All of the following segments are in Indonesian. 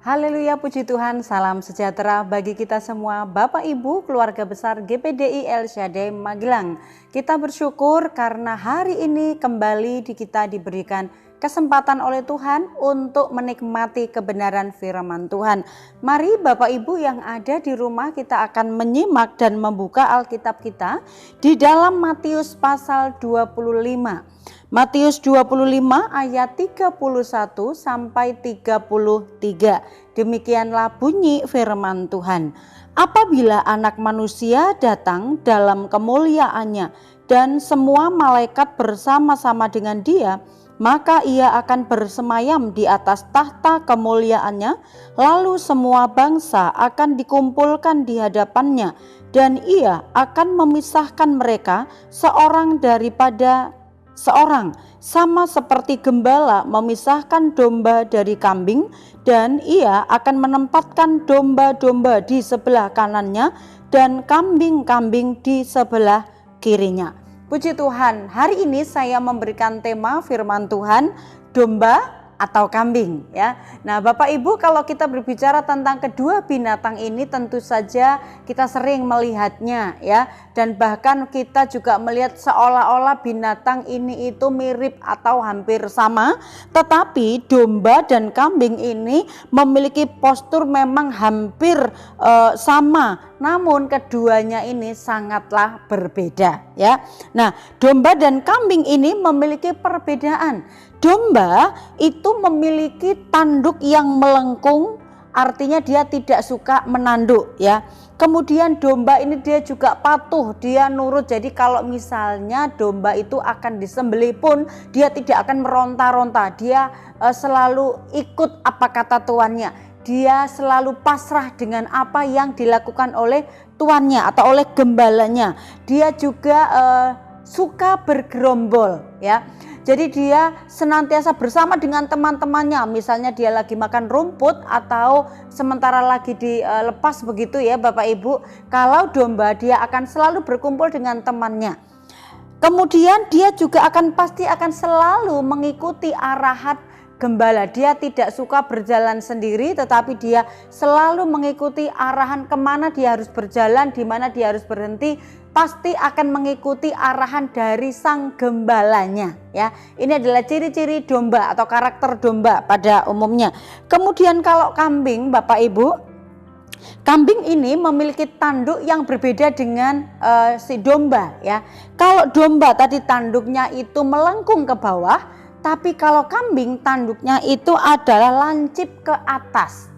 Haleluya, puji Tuhan, salam sejahtera bagi kita semua, Bapak Ibu, keluarga besar GPDI El Shaddai Magelang. Kita bersyukur karena hari ini kembali kita diberikan kesempatan oleh Tuhan untuk menikmati kebenaran firman Tuhan. Mari Bapak Ibu yang ada di rumah, kita akan menyimak dan membuka Alkitab kita di dalam Matius pasal 25. Matius 25 ayat 31 sampai 33. Demikianlah bunyi firman Tuhan. Apabila Anak Manusia datang dalam kemuliaannya dan semua malaikat bersama-sama dengan Dia, maka Ia akan bersemayam di atas tahta kemuliaannya, lalu semua bangsa akan dikumpulkan di hadapannya, dan Ia akan memisahkan mereka seorang daripada seorang, sama seperti gembala memisahkan domba dari kambing, dan Ia akan menempatkan domba-domba di sebelah kanannya dan kambing-kambing di sebelah kirinya. Puji Tuhan, hari ini saya memberikan tema firman Tuhan, domba atau kambing, ya. Nah, Bapak Ibu, kalau kita berbicara tentang kedua binatang ini, tentu saja kita sering melihatnya, ya, dan bahkan kita juga melihat seolah-olah binatang ini itu mirip atau hampir sama, tetapi domba dan kambing ini memiliki postur memang hampir sama, namun keduanya ini sangatlah berbeda, ya. Nah, domba dan kambing ini memiliki perbedaan. Domba itu memiliki tanduk yang melengkung, artinya dia tidak suka menanduk, ya. Kemudian domba ini dia juga patuh, dia nurut. Jadi kalau misalnya domba itu akan disembelih pun dia tidak akan meronta-ronta. Dia selalu ikut apa kata tuannya. Dia selalu pasrah dengan apa yang dilakukan oleh tuannya atau oleh gembalanya. Dia juga suka bergerombol, ya. Jadi dia senantiasa bersama dengan teman-temannya, misalnya dia lagi makan rumput atau sementara lagi dilepas begitu, ya Bapak Ibu. Kalau domba dia akan selalu berkumpul dengan temannya. Kemudian dia juga pasti akan selalu mengikuti arahan gembala. Dia tidak suka berjalan sendiri, tetapi dia selalu mengikuti arahan kemana dia harus berjalan, di mana dia harus berhenti. Pasti akan mengikuti arahan dari sang gembalanya, ya. Ini adalah ciri-ciri domba atau karakter domba pada umumnya. Kemudian kalau kambing, Bapak Ibu, kambing ini memiliki tanduk yang berbeda dengan si domba, ya. Kalau domba tadi tanduknya itu melengkung ke bawah, tapi kalau kambing tanduknya itu adalah lancip ke atas.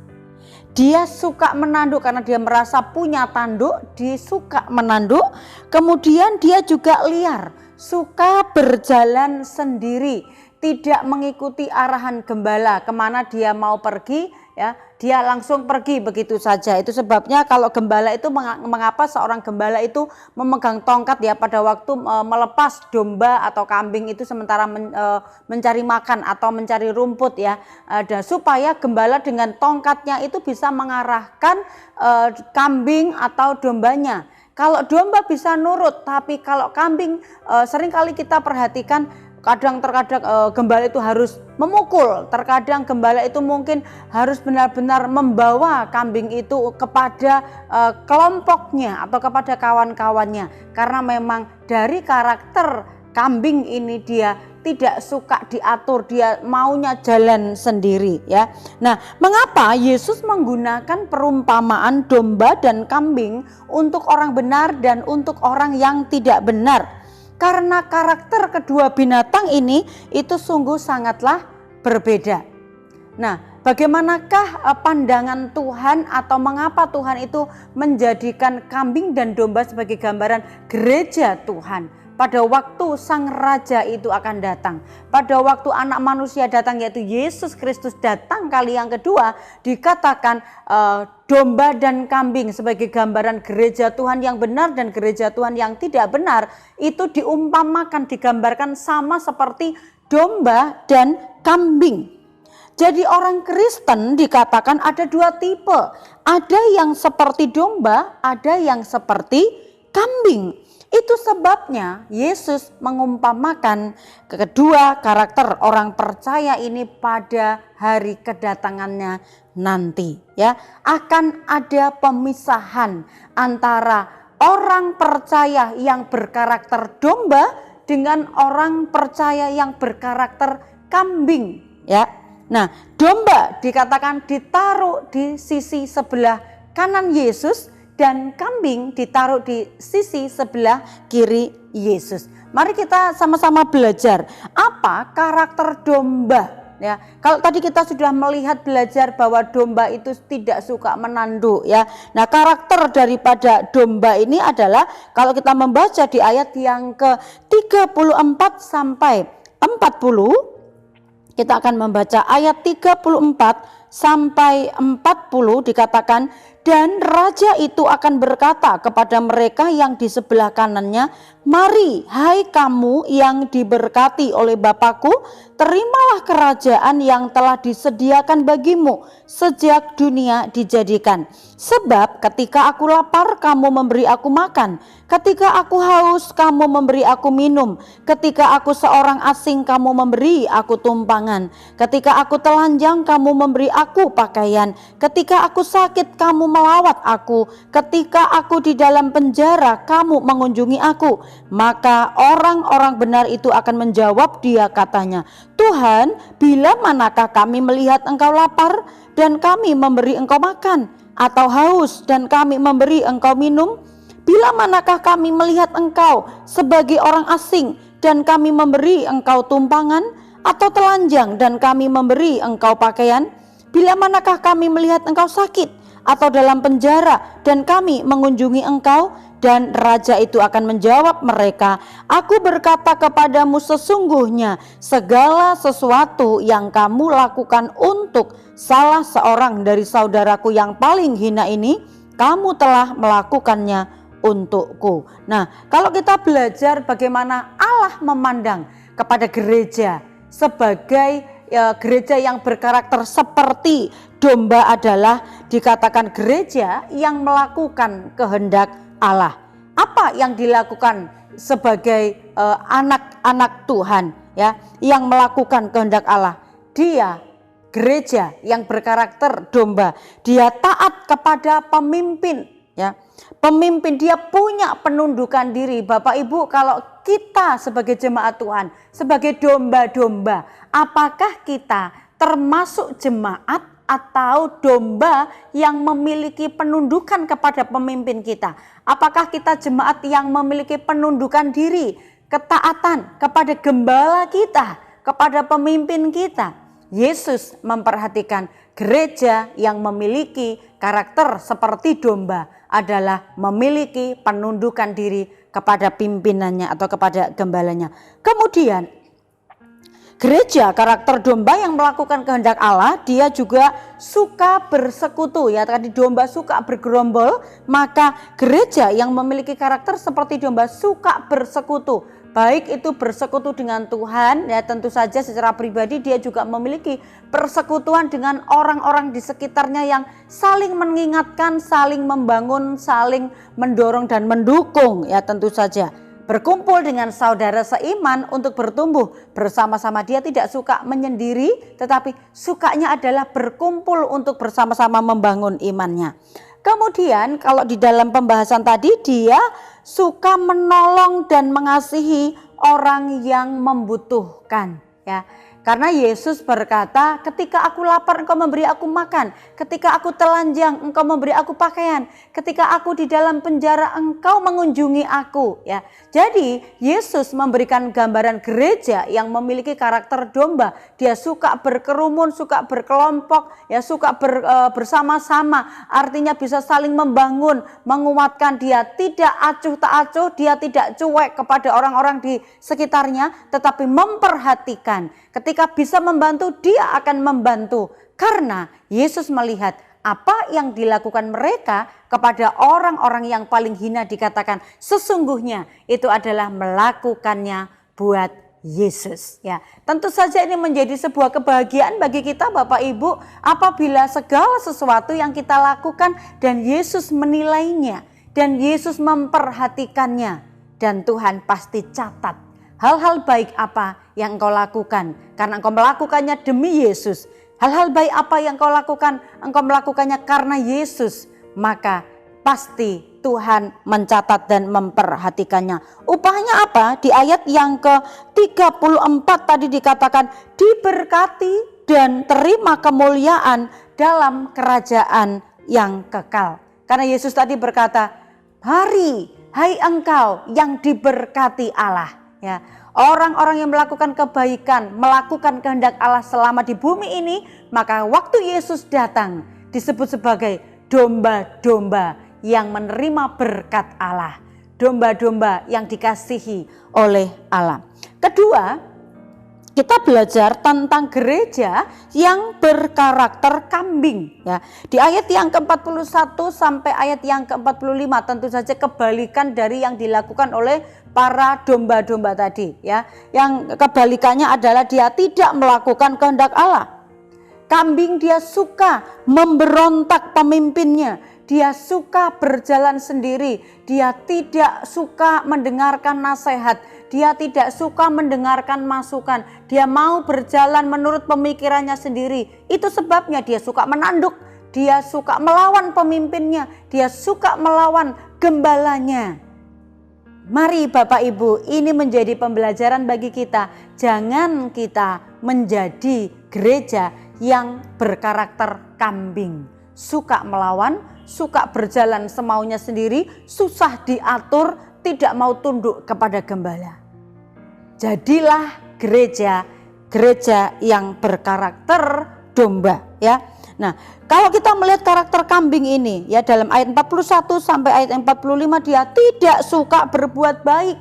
Dia suka menanduk karena dia merasa punya tanduk, dia suka menanduk. Kemudian dia juga liar, suka berjalan sendiri, tidak mengikuti arahan gembala kemana dia mau pergi, ya. Dia langsung pergi begitu saja. Itu sebabnya kalau gembala itu, mengapa seorang gembala itu memegang tongkat, ya, pada waktu melepas domba atau kambing itu sementara mencari makan atau mencari rumput, ya, dan supaya gembala dengan tongkatnya itu bisa mengarahkan kambing atau dombanya. Kalau domba bisa nurut, tapi kalau kambing seringkali kita perhatikan terkadang gembala itu harus memukul, terkadang gembala itu mungkin harus benar-benar membawa kambing itu kepada kelompoknya atau kepada kawan-kawannya, karena memang dari karakter kambing ini dia tidak suka diatur, dia maunya jalan sendiri, ya. Nah, mengapa Yesus menggunakan perumpamaan domba dan kambing untuk orang benar dan untuk orang yang tidak benar? Karena karakter kedua binatang ini itu sungguh sangatlah berbeda. Nah, bagaimanakah pandangan Tuhan atau mengapa Tuhan itu menjadikan kambing dan domba sebagai gambaran gereja Tuhan? Pada waktu sang raja itu akan datang, pada waktu anak manusia datang, yaitu Yesus Kristus datang kali yang kedua, dikatakan domba dan kambing sebagai gambaran gereja Tuhan yang benar dan gereja Tuhan yang tidak benar. Itu diumpamakan, digambarkan sama seperti domba dan kambing. Jadi orang Kristen dikatakan ada dua tipe, ada yang seperti domba, ada yang seperti kambing. Itu sebabnya Yesus mengumpamakan kedua karakter orang percaya ini pada hari kedatangannya nanti, ya. Akan ada pemisahan antara orang percaya yang berkarakter domba dengan orang percaya yang berkarakter kambing, ya. Nah, domba dikatakan ditaruh di sisi sebelah kanan Yesus dan kambing ditaruh di sisi sebelah kiri Yesus. Mari kita sama-sama belajar apa karakter domba. Ya, kalau tadi kita sudah melihat belajar bahwa domba itu tidak suka menanduk, ya. Nah, karakter daripada domba ini adalah kalau kita membaca di ayat yang ke-34 sampai 40, kita akan membaca ayat 34 sampai 40 dikatakan, dan raja itu akan berkata kepada mereka yang di sebelah kanannya, mari hai kamu yang diberkati oleh Bapakku, terimalah kerajaan yang telah disediakan bagimu sejak dunia dijadikan. Sebab ketika aku lapar kamu memberi aku makan, ketika aku haus kamu memberi aku minum, ketika aku seorang asing kamu memberi aku tumpangan, ketika aku telanjang kamu memberi aku pakaian, ketika aku sakit kamu melawat aku, ketika aku di dalam penjara kamu mengunjungi aku. Maka orang-orang benar itu akan menjawab dia katanya, Tuhan, bila manakah kami melihat engkau lapar dan kami memberi engkau makan, atau haus dan kami memberi engkau minum? Bila manakah kami melihat engkau sebagai orang asing dan kami memberi engkau tumpangan, atau telanjang dan kami memberi engkau pakaian? Bila manakah kami melihat engkau sakit atau dalam penjara dan kami mengunjungi engkau? Dan raja itu akan menjawab mereka, aku berkata kepadamu sesungguhnya segala sesuatu yang kamu lakukan untuk salah seorang dari saudaraku yang paling hina ini, kamu telah melakukannya untukku. Nah, kalau kita belajar bagaimana Allah memandang kepada gereja sebagai gereja yang berkarakter seperti domba adalah dikatakan gereja yang melakukan kehendak Allah. Apa yang dilakukan sebagai anak-anak Tuhan, ya, yang melakukan kehendak Allah? Dia gereja yang berkarakter domba. Dia taat kepada pemimpin, ya. Pemimpin, dia punya penundukan diri. Bapak Ibu, kalau kita sebagai jemaat Tuhan, sebagai domba-domba, apakah kita termasuk jemaat atau domba yang memiliki penundukan kepada pemimpin kita? Apakah kita jemaat yang memiliki penundukan diri, ketaatan kepada gembala kita, kepada pemimpin kita? Yesus memperhatikan gereja yang memiliki karakter seperti domba adalah memiliki penundukan diri kepada pimpinannya atau kepada gembalanya. Kemudian gereja karakter domba yang melakukan kehendak Allah, dia juga suka bersekutu, ya. Tadi domba suka bergerombol, maka gereja yang memiliki karakter seperti domba suka bersekutu. Baik itu bersekutu dengan Tuhan, ya, tentu saja secara pribadi dia juga memiliki persekutuan dengan orang-orang di sekitarnya yang saling mengingatkan, saling membangun, saling mendorong dan mendukung, ya, tentu saja. Berkumpul dengan saudara seiman untuk bertumbuh bersama-sama. Dia tidak suka menyendiri, tetapi sukanya adalah berkumpul untuk bersama-sama membangun imannya. Kemudian kalau di dalam pembahasan tadi, dia suka menolong dan mengasihi orang yang membutuhkan, ya. Karena Yesus berkata, ketika aku lapar engkau memberi aku makan, ketika aku telanjang engkau memberi aku pakaian, ketika aku di dalam penjara engkau mengunjungi aku, ya. Jadi Yesus memberikan gambaran gereja yang memiliki karakter domba. Dia suka berkerumun, suka berkelompok, ya, suka bersama-sama. Artinya bisa saling membangun, menguatkan. Dia tidak acuh tak acuh, dia tidak cuek kepada orang-orang di sekitarnya, tetapi memperhatikan. Ketika bisa membantu, dia akan membantu. Karena Yesus melihat apa yang dilakukan mereka kepada orang-orang yang paling hina, dikatakan sesungguhnya itu adalah melakukannya buat Yesus, ya. Tentu saja ini menjadi sebuah kebahagiaan bagi kita Bapak Ibu apabila segala sesuatu yang kita lakukan dan Yesus menilainya dan Yesus memperhatikannya. dan Tuhan pasti catat hal-hal baik apa yang engkau lakukan, karena engkau melakukannya demi Yesus. Hal-hal baik apa yang engkau lakukan, engkau melakukannya karena Yesus, maka pasti Tuhan mencatat dan memperhatikannya. Upahnya apa? Di ayat yang ke-34 tadi dikatakan diberkati dan terima kemuliaan dalam kerajaan yang kekal. Karena Yesus tadi berkata, "Hari, hai engkau yang diberkati Allah." Ya, orang-orang yang melakukan kebaikan, melakukan kehendak Allah selama di bumi ini, maka waktu Yesus datang disebut sebagai domba-domba yang menerima berkat Allah, domba-domba yang dikasihi oleh Allah. Kedua, kita belajar tentang gereja yang berkarakter kambing. Ya, di ayat yang ke-41 sampai ayat yang ke-45 tentu saja kebalikan dari yang dilakukan oleh para domba-domba tadi. Ya, yang kebalikannya adalah dia tidak melakukan kehendak Allah. Kambing dia suka memberontak pemimpinnya. Dia suka berjalan sendiri, dia tidak suka mendengarkan nasihat, dia tidak suka mendengarkan masukan, dia mau berjalan menurut pemikirannya sendiri. Itu sebabnya dia suka menanduk, dia suka melawan pemimpinnya, dia suka melawan gembalanya. Mari Bapak Ibu, ini menjadi pembelajaran bagi kita. Jangan kita menjadi gereja yang berkarakter kambing, suka melawan, suka berjalan semaunya sendiri, susah diatur, tidak mau tunduk kepada gembala. Jadilah gereja yang berkarakter domba, ya. Nah, kalau kita melihat karakter kambing ini, ya, dalam ayat 41 sampai ayat 45 dia tidak suka berbuat baik.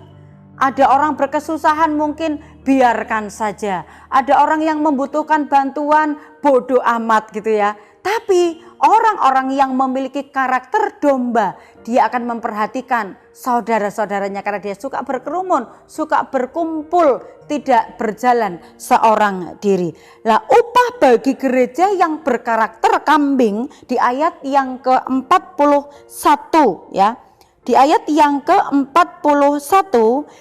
Ada orang berkesusahan mungkin biarkan saja. Ada orang yang membutuhkan bantuan bodoh amat gitu ya. Tapi orang-orang yang memiliki karakter domba, dia akan memperhatikan saudara-saudaranya karena dia suka berkerumun, suka berkumpul, tidak berjalan seorang diri. Nah, upah bagi gereja yang berkarakter kambing di ayat yang ke-41 ya. Di ayat yang ke-41,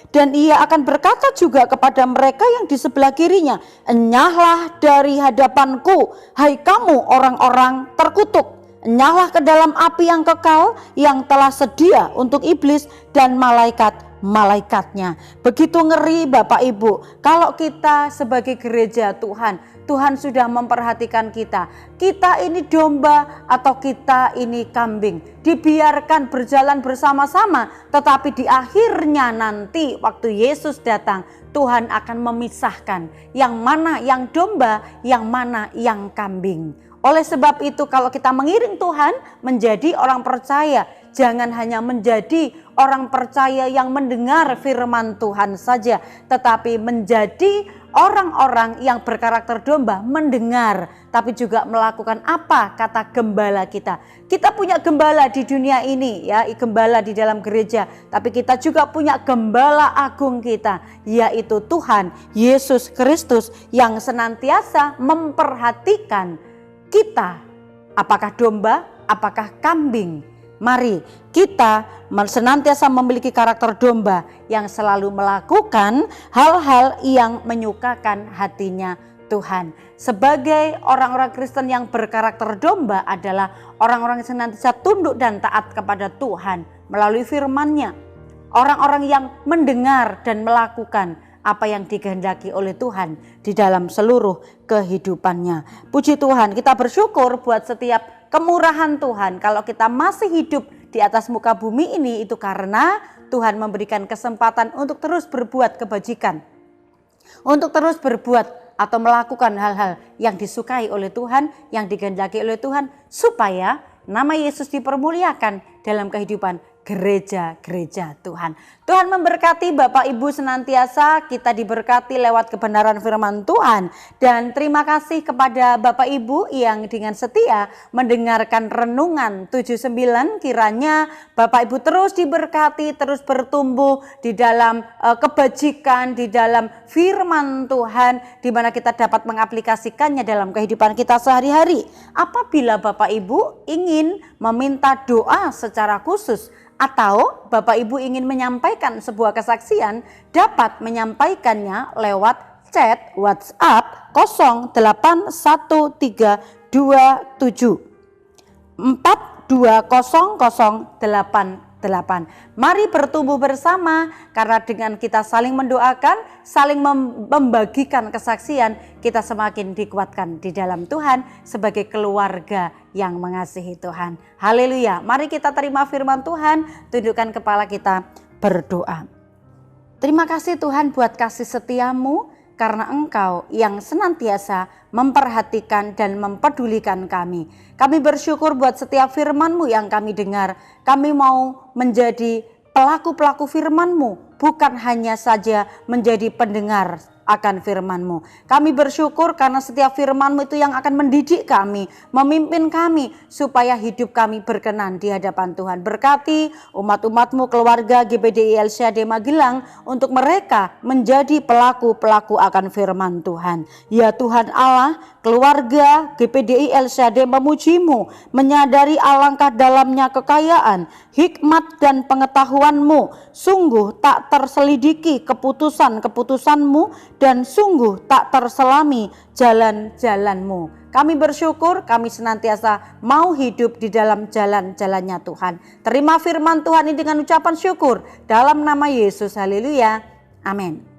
dan ia akan berkata juga kepada mereka yang di sebelah kirinya, "Enyahlah dari hadapanku, hai kamu orang-orang terkutuk. Enyahlah ke dalam api yang kekal yang telah sedia untuk iblis dan malaikat-malaikatnya." Begitu ngeri Bapak Ibu, kalau kita sebagai gereja Tuhan, Tuhan sudah memperhatikan kita. Kita ini domba atau kita ini kambing. Dibiarkan berjalan bersama-sama, tetapi di akhirnya nanti waktu Yesus datang, Tuhan akan memisahkan yang mana yang domba, yang mana yang kambing. Oleh sebab itu kalau kita mengiring Tuhan menjadi orang percaya, jangan hanya menjadi orang percaya yang mendengar firman Tuhan saja, tetapi menjadi orang-orang yang berkarakter domba, mendengar tapi juga melakukan apa kata gembala kita. Kita punya gembala di dunia ini ya, gembala di dalam gereja, tapi kita juga punya gembala agung kita, yaitu Tuhan Yesus Kristus yang senantiasa memperhatikan kita. Apakah domba, apakah kambing? Mari kita senantiasa memiliki karakter domba yang selalu melakukan hal-hal yang menyukakan hatinya Tuhan. Sebagai orang-orang Kristen yang berkarakter domba adalah orang-orang yang senantiasa tunduk dan taat kepada Tuhan melalui firman-Nya. Orang-orang yang mendengar dan melakukan apa yang dikehendaki oleh Tuhan di dalam seluruh kehidupannya. Puji Tuhan, kita bersyukur buat setiap kemurahan Tuhan. Kalau kita masih hidup di atas muka bumi ini, itu karena Tuhan memberikan kesempatan untuk terus berbuat kebajikan, untuk terus berbuat atau melakukan hal-hal yang disukai oleh Tuhan, yang dikehendaki oleh Tuhan, supaya nama Yesus dipermuliakan dalam kehidupan gereja-gereja Tuhan. Tuhan memberkati Bapak Ibu senantiasa, kita diberkati lewat kebenaran firman Tuhan. Dan terima kasih kepada Bapak Ibu yang dengan setia mendengarkan renungan 79. Kiranya Bapak Ibu terus diberkati, terus bertumbuh di dalam kebajikan, di dalam firman Tuhan, di mana kita dapat mengaplikasikannya dalam kehidupan kita sehari-hari. Apabila Bapak Ibu ingin meminta doa secara khusus Atau Bapak Ibu ingin menyampaikan sebuah kesaksian, dapat menyampaikannya lewat chat WhatsApp 081327 420088. Mari bertumbuh bersama, karena dengan kita saling mendoakan, saling membagikan kesaksian, kita semakin dikuatkan di dalam Tuhan sebagai keluarga yang mengasihi Tuhan. Haleluya. Mari kita terima firman Tuhan, tundukkan kepala kita berdoa. Terima kasih Tuhan buat kasih setiamu, karena Engkau yang senantiasa memperhatikan dan mempedulikan kami. Kami bersyukur buat setiap firman-Mu yang kami dengar. Kami mau menjadi pelaku-pelaku firman-Mu, bukan hanya saja menjadi pendengar akan firman-Mu. Kami bersyukur karena setiap firman-Mu itu yang akan mendidik kami, memimpin kami, supaya hidup kami berkenan di hadapan Tuhan. Berkati umat-umat-Mu, keluarga GPDI El-Shaddai Magelang, untuk mereka menjadi pelaku-pelaku akan firman Tuhan. Ya Tuhan Allah, keluarga GPDI El-Shaddai memuji-Mu, menyadari alangkah dalamnya kekayaan, hikmat dan pengetahuan-Mu. Sungguh tak terselidiki keputusan-keputusan-Mu, dan sungguh tak terselami jalan-jalan-Mu. Kami bersyukur, kami senantiasa mau hidup di dalam jalan-jalannya Tuhan. Terima firman Tuhan ini dengan ucapan syukur dalam nama Yesus. Haleluya. Amin.